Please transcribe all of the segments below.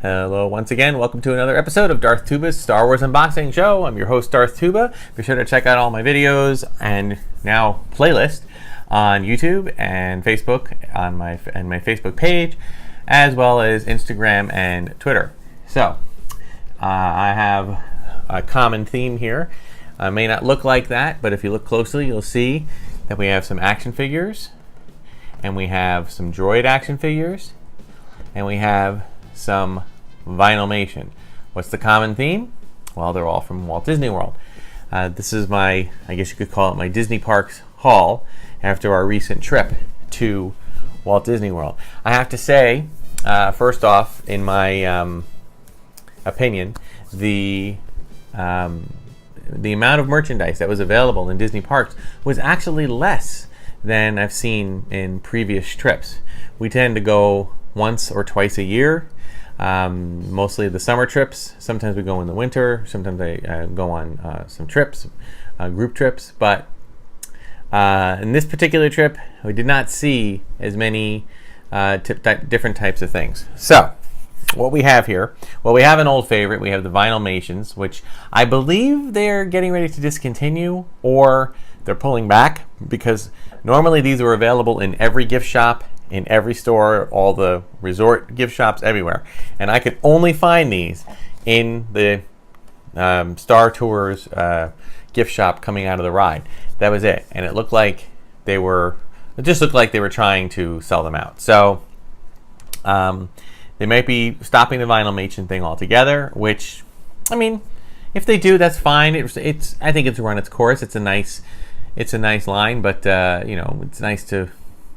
Hello once again. Welcome to another episode of Darth Tuba's Star Wars Unboxing Show. I'm your host, Darth Tuba. Be sure to check out all my videos and now playlist on YouTube and Facebook on my Facebook page, as well as Instagram and Twitter. So, I have a common theme here. It may not look like that, but if you look closely, you'll see that we have some action figures, and we have some droid action figures, and we have some Vinylmation. What's the common theme? Well, they're all from Walt Disney World. This is my, I guess you could call it my Disney Parks haul after our recent trip to Walt Disney World. I have to say, first off, in my opinion, the amount of merchandise that was available in Disney Parks was actually less than I've seen in previous trips. We tend to go once or twice a year, mostly the summer trips. Sometimes we go in the winter. Sometimes I go on some trips, group trips. But in this particular trip, we did not see as many different types of things. So, what we have here, well, we have an old favorite. We have the Vinylmations, which I believe they're getting ready to discontinue, or they're pulling back, because normally these were available in every gift shop, in every store, all the resort gift shops, everywhere. And I could only find these in the Star Tours gift shop coming out of the ride. That was it. And it looked like it just looked like they were trying to sell them out. So they might be stopping the Vinylmation thing altogether, which, I mean, if they do, that's fine. I think it's run its course. It's a nice line, but it's nice to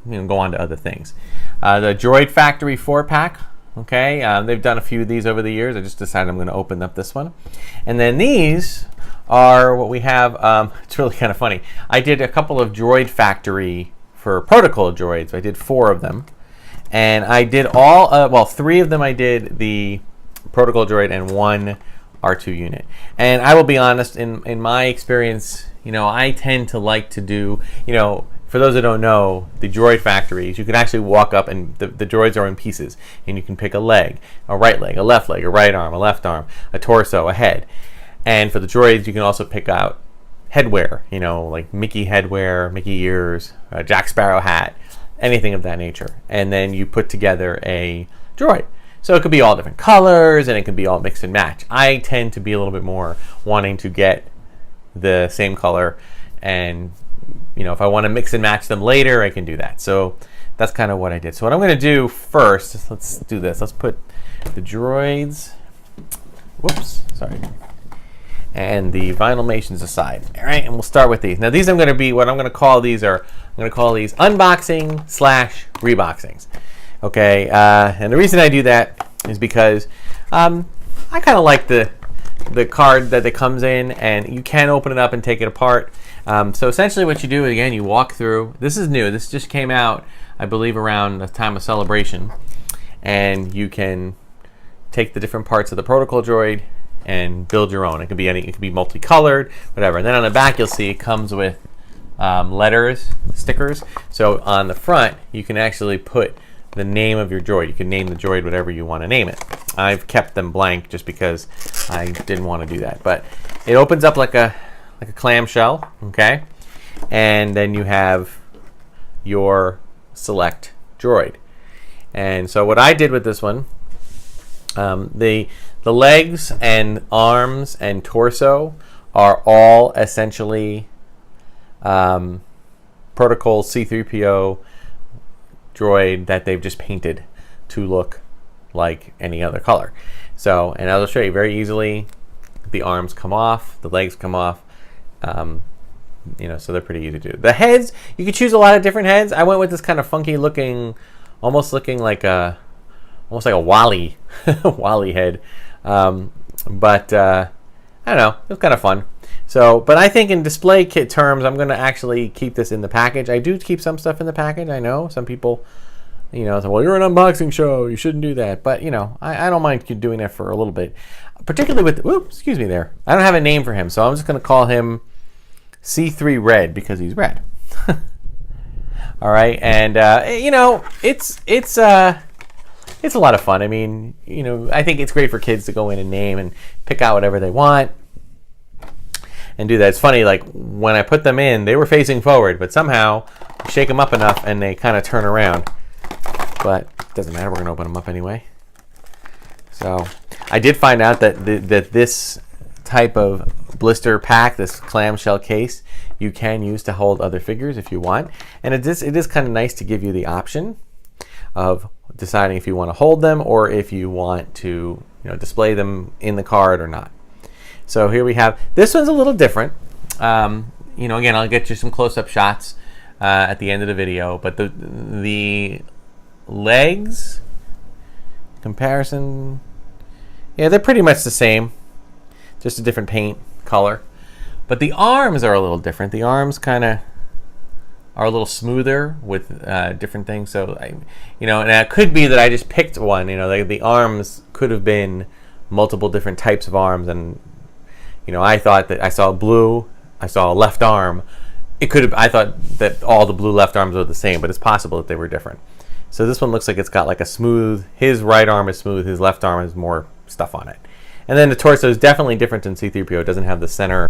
go on to other things. The Droid Factory 4-pack. Okay, they've done a few of these over the years. I just decided I'm going to open up this one. And then these are what we have. It's really kind of funny. I did a couple of Droid Factory for Protocol droids. I did 4 of them. And I did all, 3 of them I did the Protocol droid and 1 R2 unit. And I will be honest, in my experience, I tend to like to do, for those that don't know, the droid factories, you can actually walk up and the droids are in pieces. And you can pick a leg, a right leg, a left leg, a right arm, a left arm, a torso, a head. And for the droids, you can also pick out headwear, like Mickey headwear, Mickey ears, a Jack Sparrow hat, anything of that nature. And then you put together a droid. So it could be all different colors and it can be all mix and match. I tend to be a little bit more wanting to get the same color, and if I want to mix and match them later, I can do that. So that's kind of what I did. So what I'm going to do first, let's do this. Let's put the droids, and the Vinylmations aside. All right, and we'll start with these. Now these I'm going to call these unboxing / reboxings. Okay, and the reason I do that is because I kind of like the card that it comes in, and you can open it up and take it apart. So essentially what you do, again, you walk through. This is new. This just came out, I believe, around the time of Celebration. And you can take the different parts of the Protocol droid and build your own. It could be multicolored, whatever. And then on the back, you'll see it comes with letters, stickers. So on the front, you can actually put the name of your droid. You can name the droid whatever you want to name it. I've kept them blank just because I didn't want to do that. But it opens up like a clamshell, okay? And then you have your select droid. And so what I did with this one, the legs and arms and torso are all essentially Protocol C-3PO droid that they've just painted to look like any other color. So, and I'll show you very easily. The arms come off, the legs come off. So they're pretty easy to do. The heads, you could choose a lot of different heads. I went with this kind of funky looking, almost like a Wally, Wally head. But I don't know, it was kind of fun. So, but I think in display kit terms, I'm going to actually keep this in the package. I do keep some stuff in the package. I know some people, say, well, you're an unboxing show, you shouldn't do that. But, I don't mind doing that for a little bit. Particularly with, excuse me there. I don't have a name for him, so I'm just going to call him C3 Red because he's red. All right, and, it's it's a lot of fun. I mean, you know, I think it's great for kids to go in and name and pick out whatever they want and do that. It's funny, like when I put them in, they were facing forward, but somehow you shake them up enough and they kind of turn around. But it doesn't matter, we're going to open them up anyway. So I did find out that that this type of blister pack, this clamshell case, you can use to hold other figures if you want. And it is kind of nice to give you the option of deciding if you want to hold them or if you want to, you know, display them in the card or not. So here we have, this one's a little different. You know, again, I'll get you some close-up shots at the end of the video, but the legs comparison, yeah, they're pretty much the same, just a different paint color. But the arms are a little different. The arms kind of are a little smoother with different things. So, you know, and it could be that I just picked one. You know, the arms could have been multiple different types of arms. And, you know, I thought that I saw blue, I saw a left arm. It could have, I thought that all the blue left arms were the same, but it's possible that they were different. So this one looks like it's got like a smooth, his right arm is smooth, his left arm has more stuff on it. And then the torso is definitely different than C-3PO. It doesn't have the center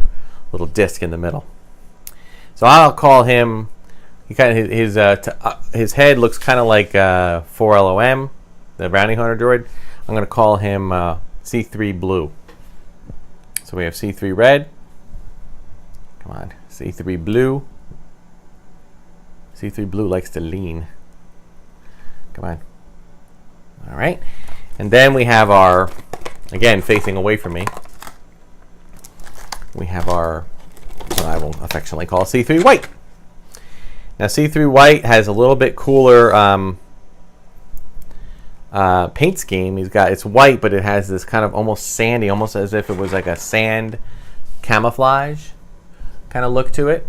little disc in the middle. So I'll call him, he kind of, his head looks kind of like 4LOM, the bounty hunter droid. I'm going to call him C3 Blue. So we have C3 Red. Come on, C3 Blue. C3 Blue likes to lean. Come on. All right. And then we have our, again, facing away from me, we have our, what I will affectionately call C3 White. Now C3 White has a little bit cooler paint scheme. It's white, but it has this kind of almost sandy, almost as if it was like a sand camouflage kind of look to it.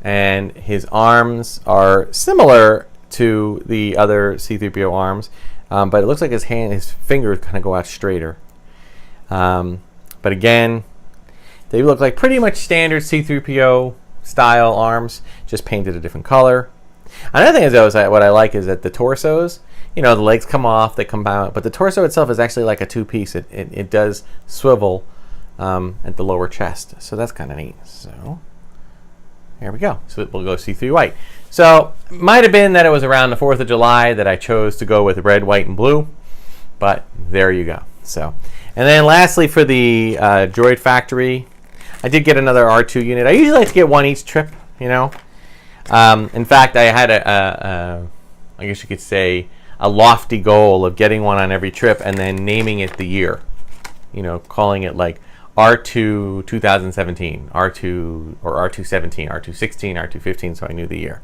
And his arms are similar to the other C-3PO arms, but it looks like his fingers kind of go out straighter. But again, they look like pretty much standard C-3PO style arms, just painted a different color. Another thing is, though, what I like is that the torsos, you know, the legs come off, they come out, but the torso itself is actually like a two-piece. It does swivel at the lower chest, so that's kind of neat. So there we go. So we'll go C3 White. So it might have been that it was around the 4th of July that I chose to go with red, white, and blue, but there you go. So, and then lastly for the Droid Factory, I did get another R2 unit. I usually like to get one each trip, you know. In fact, I had I guess you could say, a lofty goal of getting one on every trip and then naming it the year. You know, calling it like R2 2017, R2 or R217, R216, R215, so I knew the year.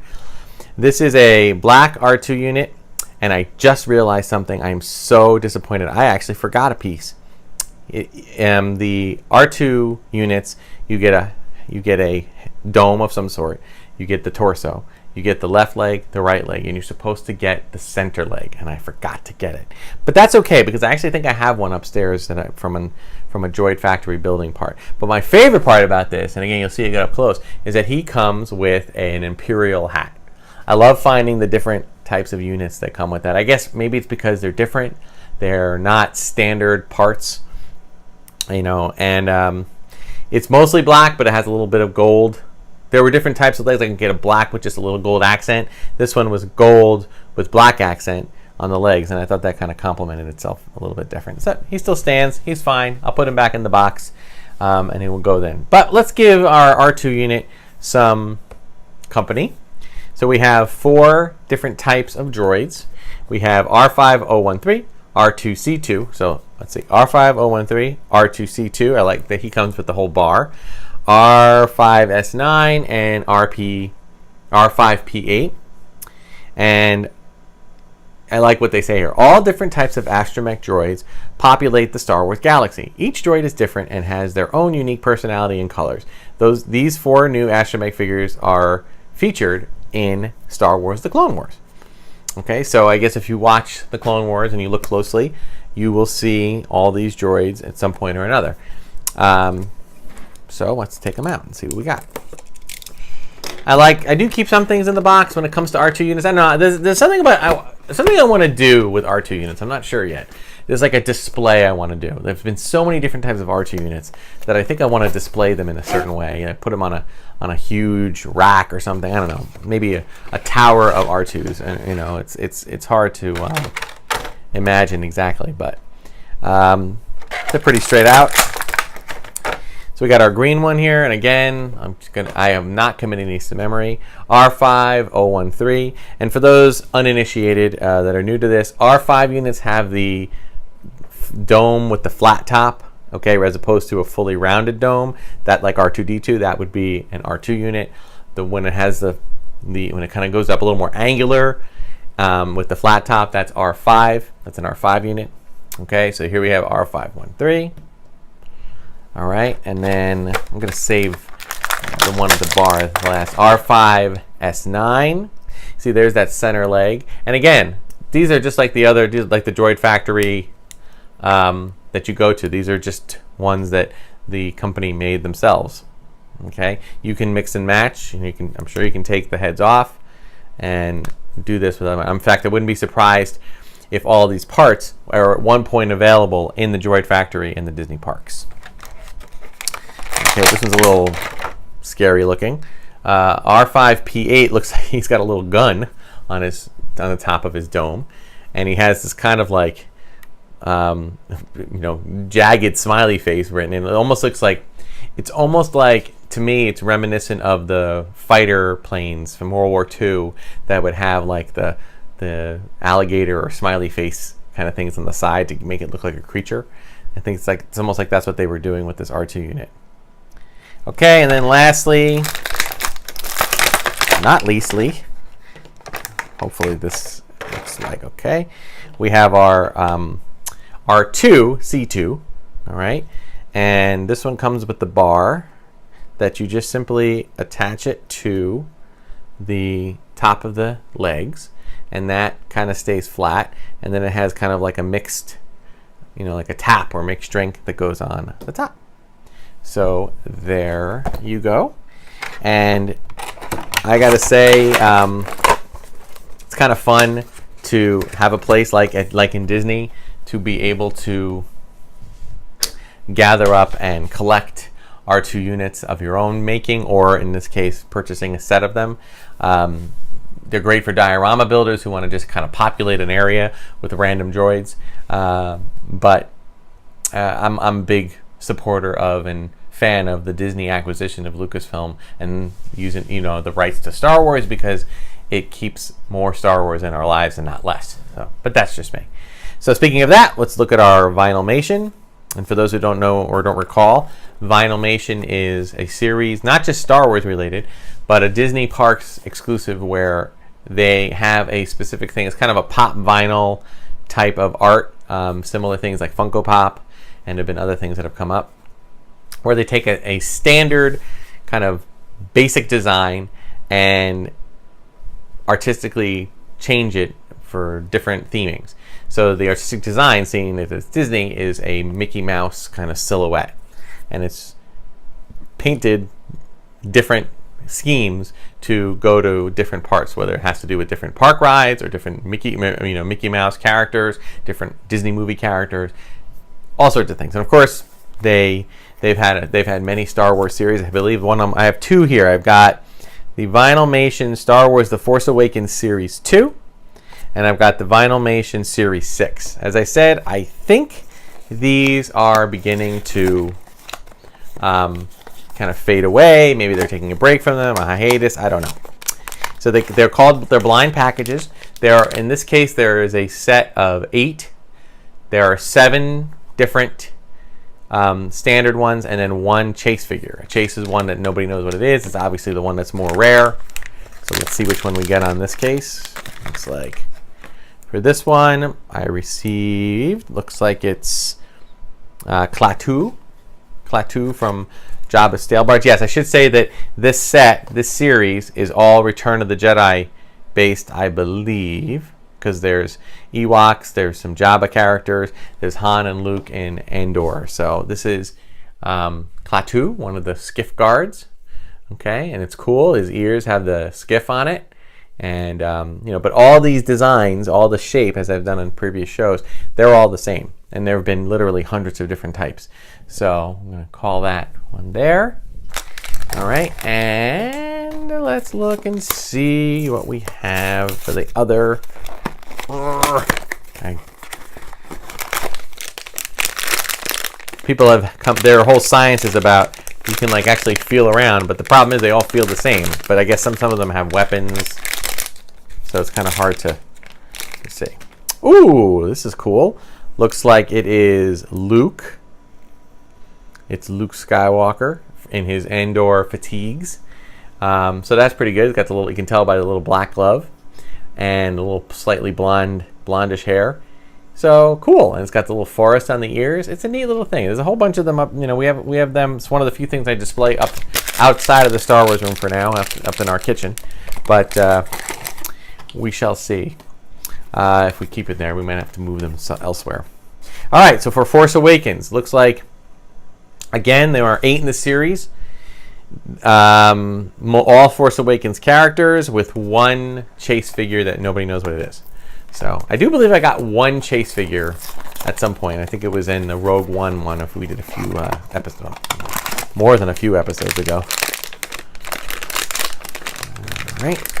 This is a black R2 unit, and I just realized something. I am so disappointed. I actually forgot a piece. The R2 units, you get a dome of some sort. You get the torso. You get the left leg, the right leg, and you're supposed to get the center leg, and I forgot to get it. But that's okay, because I actually think I have one upstairs that from a Droid Factory building part. But my favorite part about this, and again, you'll see it get up close, is that he comes with an Imperial hat. I love finding the different types of units that come with that. I guess maybe it's because they're different. They're not standard parts, you know, and it's mostly black, but it has a little bit of gold. There were different types of legs. I can get a black with just a little gold accent. This one was gold with black accent on the legs, and I thought that kind of complemented itself a little bit different. So he still stands. He's fine. I'll put him back in the box, and he will go then. But let's give our R2 unit some company. So we have 4 different types of droids. We have R5013, R2C2. So let's see, R5013, R2C2. I like that he comes with the whole bar. R5S9 and R5P8. And I like what they say here. All different types of astromech droids populate the Star Wars galaxy. Each droid is different and has their own unique personality and colors. These 4 new astromech figures are featured in Star Wars The Clone Wars. Okay, so I guess if you watch The Clone Wars and you look closely, you will see all these droids at some point or another. So let's take them out and see what we got. I do keep some things in the box when it comes to R2 units. I don't know. There's something about something I want to do with R2 units. I'm not sure yet. There's like a display I want to do. There's been so many different types of R2 units that I think I want to display them in a certain way. I put them on a huge rack or something. I don't know. Maybe a tower of R2s. And, you know, it's hard to imagine exactly, but they're pretty straight out. So we got our green one here, and again, I am not committing these to memory. R5013, and for those uninitiated that are new to this, R5 units have the dome with the flat top, okay, as opposed to a fully rounded dome. That, like R2D2, that would be an R2 unit. When it has when it kind of goes up a little more angular with the flat top, that's R5. That's an R5 unit. Okay, so here we have R513. All right, and then I'm going to save the one at the bar, the last R5S9. See, there's that center leg. And again, these are just like the other, like the Droid Factory that you go to. These are just ones that the company made themselves. Okay, you can mix and match, and I'm sure you can take the heads off and do this with them. In fact, I wouldn't be surprised if all these parts are at one point available in the Droid Factory in the Disney parks. Okay, this one's a little scary looking. R5P8 looks like he's got a little gun on the top of his dome, and he has this kind of like jagged smiley face written in. It almost looks like, it's almost like, to me, it's reminiscent of the fighter planes from World War II that would have like the alligator or smiley face kind of things on the side to make it look like a creature. I think it's almost like that's what they were doing with this R2 unit. Okay, and then lastly, not leastly, hopefully this looks like okay, we have our R2 C2, all right, and this one comes with the bar that you just simply attach it to the top of the legs, and that kind of stays flat, and then it has kind of like a mixed, like a tap or mixed drink that goes on the top. So there you go. And I gotta say, it's kind of fun to have a place like in Disney to be able to gather up and collect R2 units of your own making, or in this case, purchasing a set of them. They're great for diorama builders who want to just kind of populate an area with random droids. But I'm a big supporter of and fan of the Disney acquisition of Lucasfilm and using the rights to Star Wars, because it keeps more Star Wars in our lives and not less. So, but that's just me. So speaking of that, let's look at our Vinylmation. And for those who don't know or don't recall, Vinylmation is a series, not just Star Wars related, but a Disney Parks exclusive where they have a specific thing. It's kind of a pop vinyl type of art, similar things like Funko Pop, and there have been other things that have come up, where they take a standard kind of basic design and artistically change it for different themings. So the artistic design, seeing that it's Disney, is a Mickey Mouse kind of silhouette, and it's painted different schemes to go to different parts, whether it has to do with different park rides or different Mickey Mouse characters, different Disney movie characters, all sorts of things. And of course, they've had many Star Wars series. I believe I have two here. I've got the Vinylmation Star Wars The Force Awakens Series 2, and I've got the Vinylmation Series 6. As I said, I think these are beginning to kind of fade away. Maybe they're taking a break from them, a hiatus, I don't know. So they're blind packages. In this case, there is a set of 8. There are 7 different standard ones, and then 1 chase figure. A chase is one that nobody knows what it is. It's obviously the one that's more rare. So let's see which one we get on this case. Looks like for this one I received, looks like it's Klaatu from Jabba's Stale Barge. Yes, I should say that this series is all Return of the Jedi based, I believe, because there's Ewoks, there's some Jabba characters, there's Han and Luke in Endor. So this is Klaatu, one of the skiff guards Okay, and it's cool. His ears have the skiff on it. And, but all these designs, all the shape, as I've done on previous shows, they're all the same. And there have been literally hundreds of different types. So I'm going to call that one there. All right, and let's look and see what we have for the other. Okay. People have come, their whole science is about you can like actually feel around, but the problem is they all feel the same. But I guess some of them have weapons, so it's kind of hard to see. Ooh, this is cool. Looks like it is Luke. It's Luke Skywalker in his Andor fatigues. So that's pretty good. It's got the little, you can tell by the little black glove and a little slightly blondish hair. So cool, and it's got the little forest on the ears. It's a neat little thing. There's a whole bunch of them up. We have them. It's one of the few things I display up outside of the Star Wars room for now, up in our kitchen. But we shall see. If we keep it there, we might have to move them elsewhere. All right, so for Force Awakens, looks like again there are 8 in the series. All Force Awakens characters with one chase figure that nobody knows what it is. So I do believe I got one chase figure at some point. I think it was in the Rogue One one if we did a few episodes, more than a few episodes ago. All right.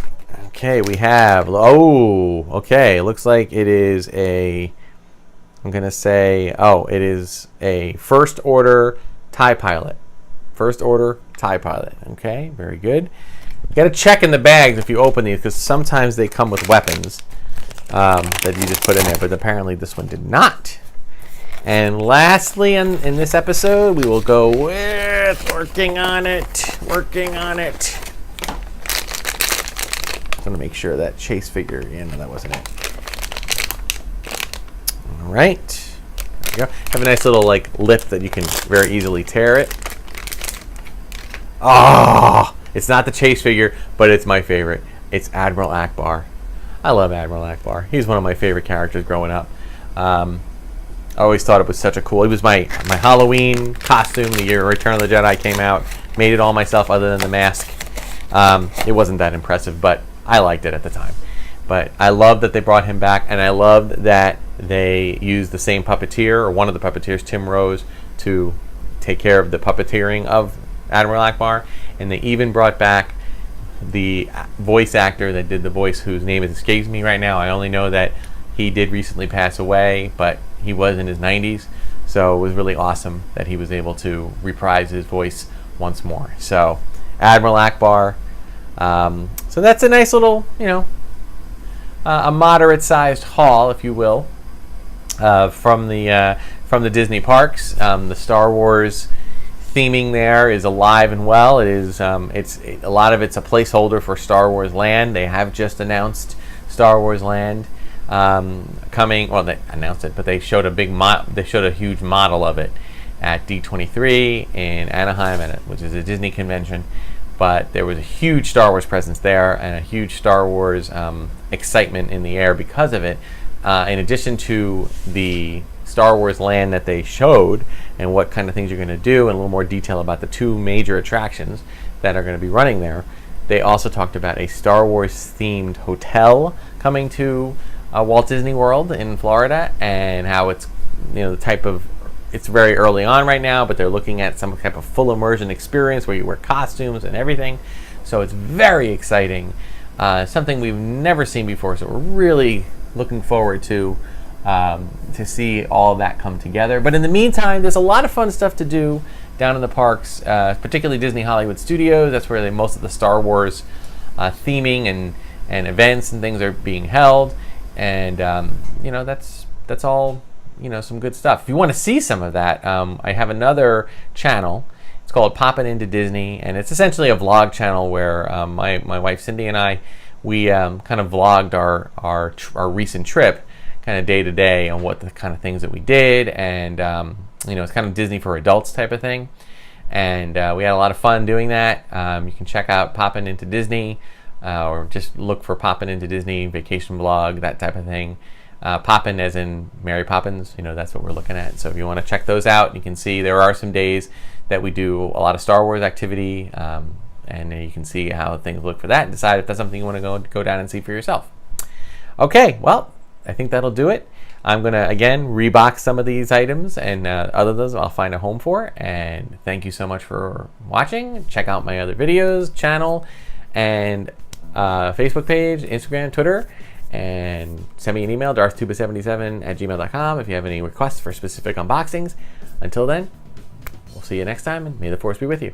Okay, we have, okay, looks like it is a, I'm going to say, it is a First Order TIE Pilot. First Order TIE Pilot. Okay, very good. You got to check in the bags if you open these, because sometimes they come with weapons that you just put in there, but apparently this one did not. And lastly, in this episode, we will go with working on it. I'm going to make sure that chase figure, no, that wasn't it. All right. There we go. Have a nice little lip that you can very easily tear it. Oh, it's not the chase figure, but it's my favorite. It's Admiral Ackbar. I love Admiral Ackbar. He's one of my favorite characters growing up. I always thought it was such a cool. It was my Halloween costume the year Return of the Jedi came out. Made it all myself, other than the mask. It wasn't that impressive, but I liked it at the time. But I love that they brought him back, and I loved that they used the same puppeteer, or one of the puppeteers, Tim Rose, to take care of the puppeteering of Admiral Ackbar. And they even brought back the voice actor that did the voice, whose name escapes me right now. I only know that he did recently pass away, but he was in his 90s, so it was really awesome that he was able to reprise his voice once more. So Admiral Ackbar. So that's a nice little, a moderate-sized haul, if you will, from the Disney parks. The Star Wars theming there is alive and well. It is. A lot of it's a placeholder for Star Wars Land. They have just announced Star Wars Land coming. Well, they announced it, but they showed a huge model of it at D23 in Anaheim, which is a Disney convention. But there was a huge Star Wars presence there, and a huge Star Wars excitement in the air because of it. In addition to the Star Wars Land that they showed and what kind of things you're going to do, and a little more detail about the 2 major attractions that are going to be running there, they also talked about a Star Wars themed hotel coming to Walt Disney World in Florida, and how it's the type of, it's very early on right now, but they're looking at some type of full immersion experience where you wear costumes and everything. So it's very exciting, something we've never seen before. So we're really looking forward to see all of that come together. But in the meantime, there's a lot of fun stuff to do down in the parks, particularly Disney Hollywood Studios. That's where most of the Star Wars theming and events and things are being held. And that's all some good stuff. If you want to see some of that, I have another channel. It's called Poppin' Into Disney, and it's essentially a vlog channel where my wife Cindy and I, we kind of vlogged our recent trip, kind of day to day, on what the kind of things that we did, and it's kind of Disney for adults type of thing. And we had a lot of fun doing that. You can check out Poppin' Into Disney, or just look for Poppin' Into Disney vacation vlog, that type of thing. Poppin' as in Mary Poppins, that's what we're looking at. So if you want to check those out, you can see there are some days that we do a lot of Star Wars activity, and you can see how things look for that and decide if that's something you want to go down and see for yourself. Okay, well, I think that'll do it. I'm going to, again, rebox some of these items, and others I'll find a home for. And thank you so much for watching. Check out my other videos, channel, and Facebook page, Instagram, Twitter, and send me an email, darthtuba77@gmail.com, if you have any requests for specific unboxings. Until then, we'll see you next time, and may the force be with you.